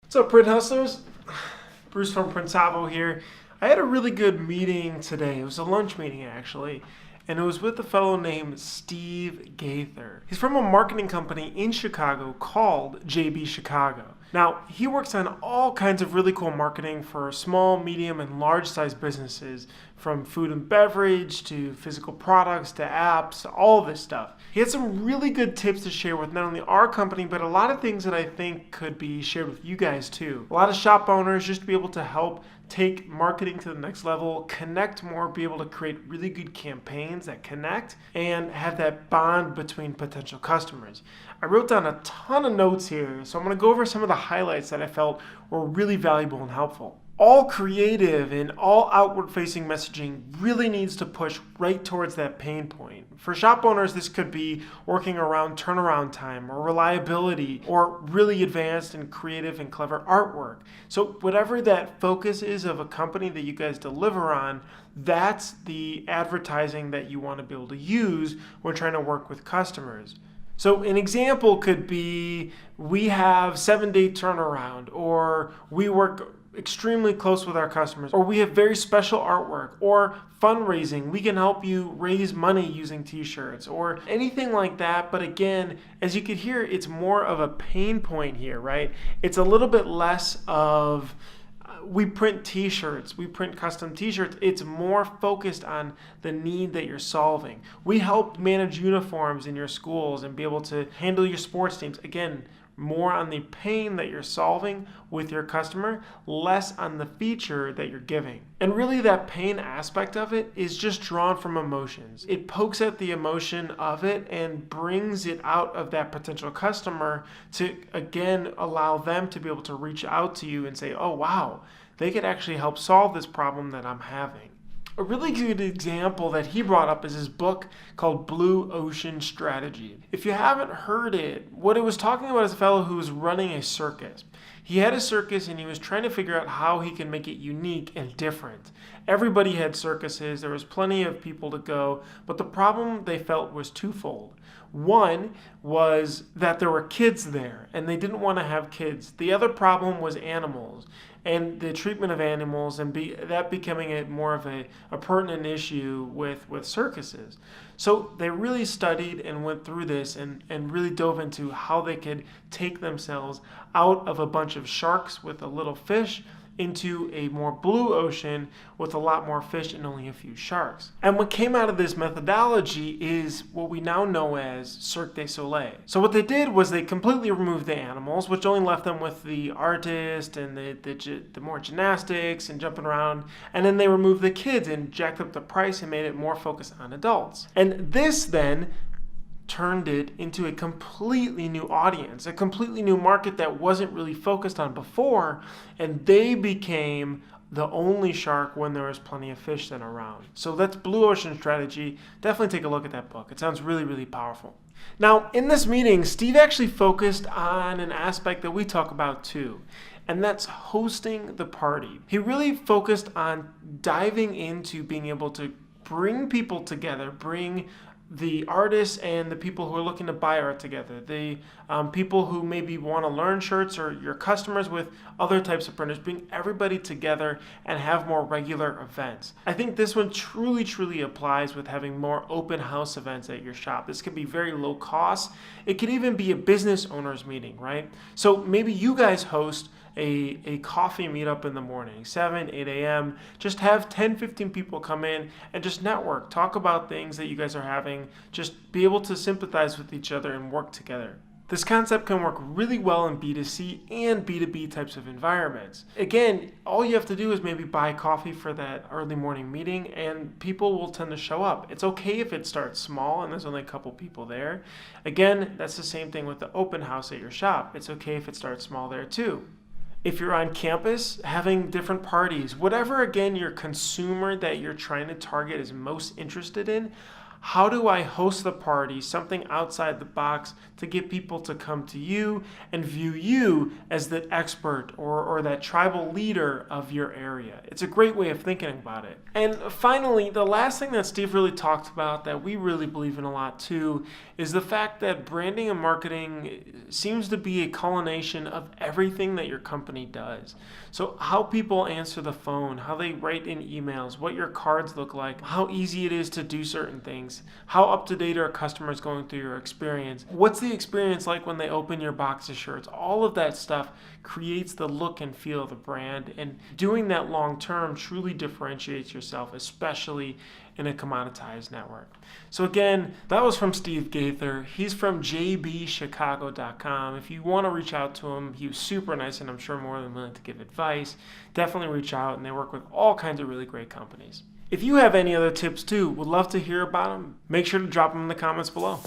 What's up, Print Hustlers? Bruce from Printavo here. I had a really good meeting today. It was a lunch meeting, actually, and it was with a fellow named Steve Gaither. He's from a marketing company in Chicago called JB Chicago. Now, he works on all kinds of really cool marketing for small, medium, and large-sized businesses, from food and beverage to physical products to apps, all this stuff. He had some really good tips to share with not only our company, but a lot of things that I think could be shared with you guys too. A lot of shop owners, just to be able to help take marketing to the next level, connect more, be able to create really good campaigns that connect and have that bond between potential customers. I wrote down a ton of notes here, so I'm going to go over some of the highlights that I felt were really valuable and helpful. All creative and all outward-facing messaging really needs to push right towards that pain point. For shop owners, this could be working around turnaround time or reliability or really advanced and creative and clever artwork. So whatever that focus is of a company that you guys deliver on, that's the advertising that you want to be able to use when trying to work with customers. So an example could be, we have 7-day turnaround, or we work extremely close with our customers, or we have very special artwork, or fundraising. We can help you raise money using t-shirts or anything like that. But again, as you could hear, it's more of a pain point here, right? It's a little bit less of we print t-shirts, we print custom t-shirts. It's more focused on the need that you're solving. We help manage uniforms in your schools and be able to handle your sports teams. Again, more on the pain that you're solving with your customer, less on the feature that you're giving. And really that pain aspect of it is just drawn from emotions. It pokes at the emotion of it and brings it out of that potential customer to, again, allow them to be able to reach out to you and say, oh wow, they could actually help solve this problem that I'm having. A really good example that he brought up is his book called Blue Ocean Strategy. If you haven't heard it, what it was talking about is a fellow who was running a circus. He had a circus and he was trying to figure out how he can make it unique and different. Everybody had circuses, there was plenty of people to go, but the problem they felt was twofold. One was that there were kids there and they didn't want to have kids. The other problem was animals and the treatment of animals, and that becoming more of a pertinent issue with circuses. So they really studied and went through this and really dove into how they could take themselves out of a bunch of sharks with a little fish into a more blue ocean with a lot more fish and only a few sharks. And what came out of this methodology is what we now know as Cirque du Soleil. So what they did was they completely removed the animals, which only left them with the artist and the more gymnastics and jumping around, and then they removed the kids and jacked up the price and made it more focused on adults. And this then turned it into a completely new audience, a completely new market that wasn't really focused on before, and they became the only shark when there was plenty of fish then around. So that's Blue Ocean Strategy. Definitely take a look at that book. It sounds really, really powerful. Now, in this meeting, Steve actually focused on an aspect that we talk about too, and that's hosting the party. He really focused on diving into being able to bring people together, bring the artists and the people who are looking to buy art together, the people who maybe want to learn shirts, or your customers with other types of printers, bring everybody together and have more regular events. I think this one truly, truly applies with having more open house events at your shop. This could be very low cost. It could even be a business owner's meeting, right? So maybe you guys host a coffee meetup in the morning, 7, 8 a.m. Just have 10, 15 people come in and just network, talk about things that you guys are having, just be able to sympathize with each other and work together. This concept can work really well in B2C and B2B types of environments. Again, all you have to do is maybe buy coffee for that early morning meeting and people will tend to show up. It's okay if it starts small and there's only a couple people there. Again, that's the same thing with the open house at your shop. It's okay if it starts small there too. If you're on campus, having different parties, whatever, again, your consumer that you're trying to target is most interested in, how do I host the party, something outside the box to get people to come to you and view you as the expert or that tribal leader of your area. It's a great way of thinking about it. And finally, the last thing that Steve really talked about that we really believe in a lot too is the fact that branding and marketing seems to be a culmination of everything that your company does. So how people answer the phone, how they write in emails, what your cards look like, how easy it is to do certain things, how up to date are customers going through your experience, what's the experience like when they open your box of shirts. All of that stuff creates the look and feel of the brand, and doing that long term truly differentiates yourself, especially in a commoditized network. So again, that was from Steve Gaither. He's from jbchicago.com. If you want to reach out to him, he was super nice and I'm sure more than willing to give advice. Definitely reach out, and they work with all kinds of really great companies. If you have any other tips too, would love to hear about them. Make sure to drop them in the comments below.